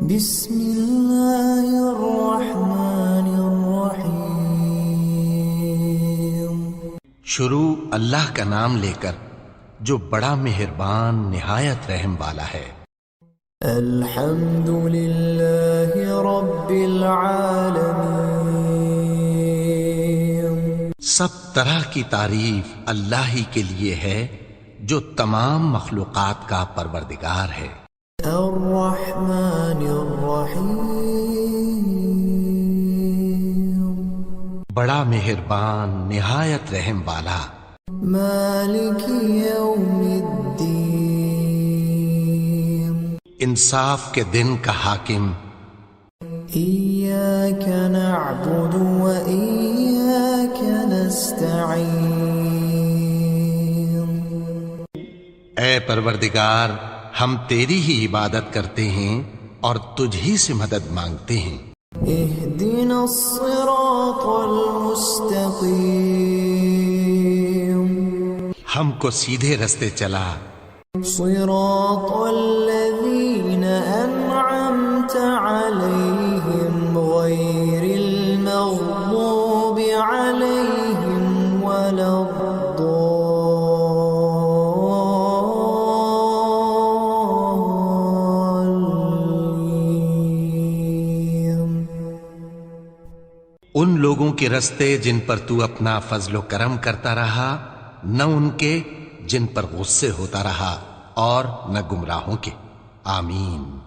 بسم اللہ الرحمن الرحیم۔ شروع اللہ کا نام لے کر جو بڑا مہربان نہایت رحم والا ہے۔ الحمد للہ رب العالمین۔ سب طرح کی تعریف اللہ ہی کے لیے ہے جو تمام مخلوقات کا پروردگار ہے۔ الرحمن الرحیم۔ بڑا مہربان نہایت رحم والا۔ مالک یوم الدین۔ انصاف کے دن کا حاکم۔ ایاک نعبد و ایاک نستعین۔ اے پروردگار، ہم تیری ہی عبادت کرتے ہیں اور تجھ ہی سے مدد مانگتے ہیں۔ اہدنا الصراط المستقیم۔ ہم کو سیدھے رستے چلا۔ صراط الذین انعمت علیہم غیر المغضوب علیہم ولا الضالین۔ ان لوگوں کے رستے جن پر تو اپنا فضل و کرم کرتا رہا، نہ ان کے جن پر غصے ہوتا رہا، اور نہ گمراہوں کے۔ آمین۔